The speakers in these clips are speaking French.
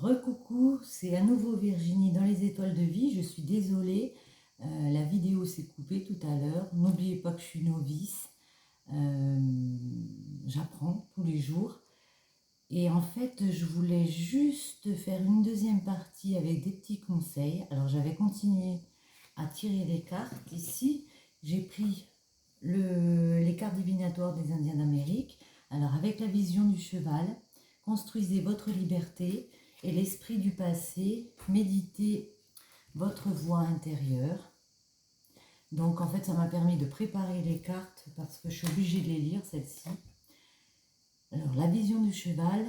Recoucou, c'est à nouveau Virginie dans les étoiles de vie. Je suis désolée, la vidéo s'est coupée tout à l'heure. N'oubliez pas que je suis novice, euh, j'apprends tous les jours. Et en fait, je voulais juste faire une deuxième partie avec des petits conseils. Alors j'avais continué à tirer les cartes. Ici, j'ai pris les cartes divinatoires des Indiens d'Amérique. Alors avec la vision du cheval, construisez votre liberté et l'esprit du passé, méditez votre voix intérieure. Donc en fait, ça m'a permis de préparer les cartes parce que je suis obligée de les lire, celles-ci. Alors la vision du cheval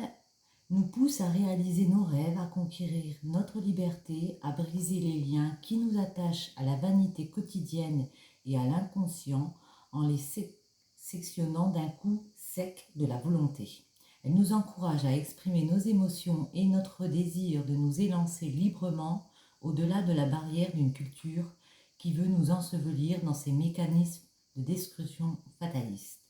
nous pousse à réaliser nos rêves, à conquérir notre liberté, à briser les liens qui nous attachent à la vanité quotidienne et à l'inconscient en les sectionnant d'un coup sec de la volonté. Elle nous encourage à exprimer nos émotions et notre désir de nous élancer librement au-delà de la barrière d'une culture qui veut nous ensevelir dans ses mécanismes de destruction fataliste.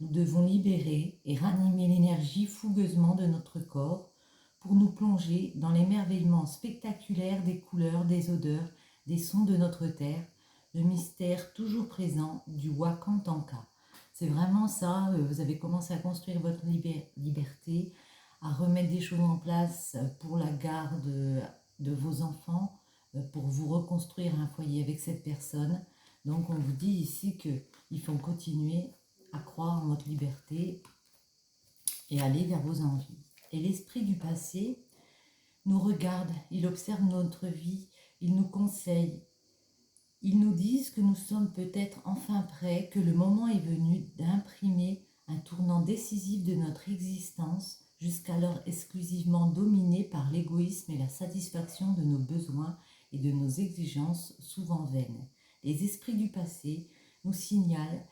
Nous devons libérer et ranimer l'énergie fougueusement de notre corps pour nous plonger dans l'émerveillement spectaculaire des couleurs, des odeurs, des sons de notre terre, le mystère toujours présent du Wakantanka. C'est vraiment ça, vous avez commencé à construire votre liberté, à remettre des choses en place pour la garde de vos enfants, pour vous reconstruire un foyer avec cette personne. Donc on vous dit ici qu'il faut continuer à croire en votre liberté et aller vers vos envies. Et l'esprit du passé nous regarde, il observe notre vie, il nous conseille. Ils nous disent que nous sommes peut-être enfin prêts, que le moment est venu d'imprimer un tournant décisif de notre existence, jusqu'alors exclusivement dominée par l'égoïsme et la satisfaction de nos besoins et de nos exigences souvent vaines. Les esprits du passé nous signalent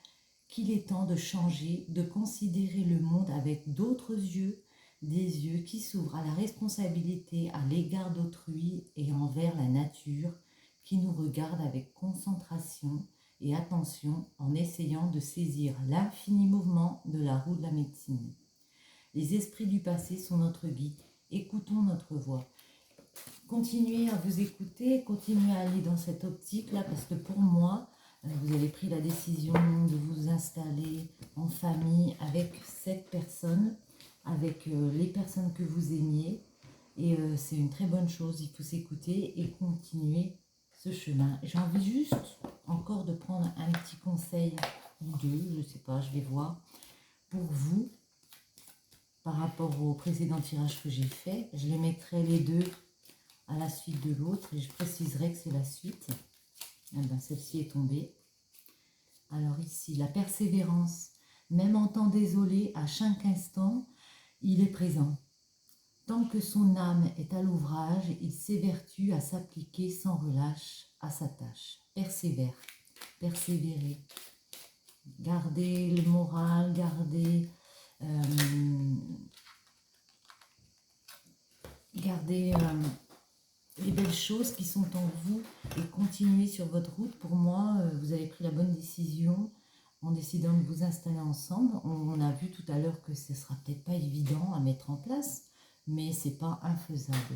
qu'il est temps de changer, de considérer le monde avec d'autres yeux, des yeux qui s'ouvrent à la responsabilité à l'égard d'autrui et envers la nature, qui nous regarde avec concentration et attention en essayant de saisir l'infini mouvement de la roue de la médecine. Les esprits du passé sont notre guide. Écoutons notre voix. Continuez à vous écouter, continuez à aller dans cette optique-là, parce que pour moi, vous avez pris la décision de vous installer en famille avec cette personne, avec les personnes que vous aimiez. Et c'est une très bonne chose, il faut s'écouter et continuer ce chemin. J'ai envie juste encore de prendre un petit conseil ou deux, je ne sais pas, je vais voir, pour vous, par rapport au précédent tirage que j'ai fait. Je les mettrai les deux à la suite de l'autre et je préciserai que c'est la suite. Eh ben, celle-ci est tombée. Alors ici, la persévérance. Même en temps désolé, à chaque instant, il est présent. Tant que son âme est à l'ouvrage, il s'évertue à s'appliquer sans relâche à sa tâche. Persévère, persévérer. Gardez le moral, gardez les belles choses qui sont en vous et continuez sur votre route. Pour moi, vous avez pris la bonne décision en décidant de vous installer ensemble. On a vu tout à l'heure que ce ne sera peut-être pas évident à mettre en place, mais ce n'est pas infaisable.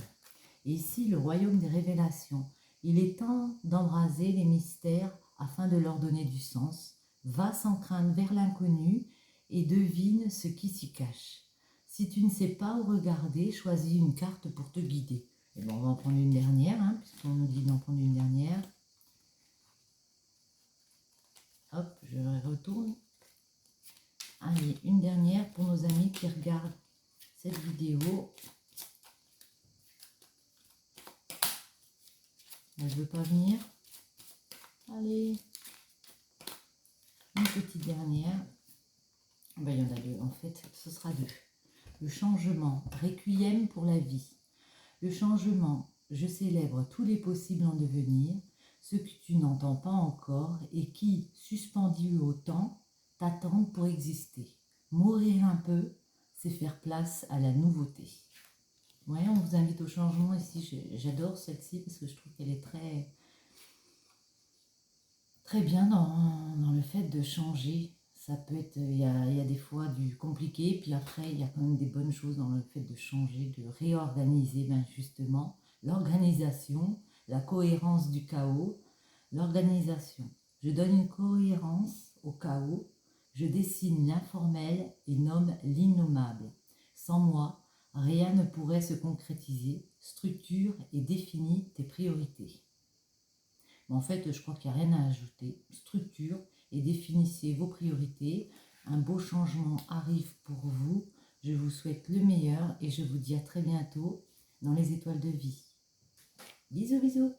Et ici, le royaume des révélations. Il est temps d'embraser les mystères afin de leur donner du sens. Va sans crainte vers l'inconnu et devine ce qui s'y cache. Si tu ne sais pas où regarder, choisis une carte pour te guider. Et bon, on va en prendre une dernière, puisqu'on nous dit d'en prendre une dernière. Hop, je retourne. Allez, une dernière pour nos amis qui regardent cette vidéo. Elle ne veut pas venir. Allez. Une petite dernière. Ben, il y en a deux, en fait, ce sera deux. Le changement, requiem pour la vie. Le changement, je célèbre tous les possibles en devenir, ceux que tu n'entends pas encore et qui, suspendus au temps, t'attendent pour exister. Mourir un peu, c'est faire place à la nouveauté. Ouais, on vous invite au changement ici. J'adore celle-ci parce que je trouve qu'elle est très bien dans le fait de changer. Ça peut être, il y a des fois du compliqué, puis après, il y a quand même des bonnes choses dans le fait de changer, de réorganiser, ben justement, l'organisation, la cohérence du chaos, l'organisation. Je donne une cohérence au chaos, je dessine l'informel et nomme l'innommable. Sans moi, rien ne pourrait se concrétiser. Structure et définis tes priorités. Mais en fait, je crois qu'il n'y a rien à ajouter. Structure et définissez vos priorités. Un beau changement arrive pour vous. Je vous souhaite le meilleur et je vous dis à très bientôt dans les étoiles de vie. Bisous, bisous.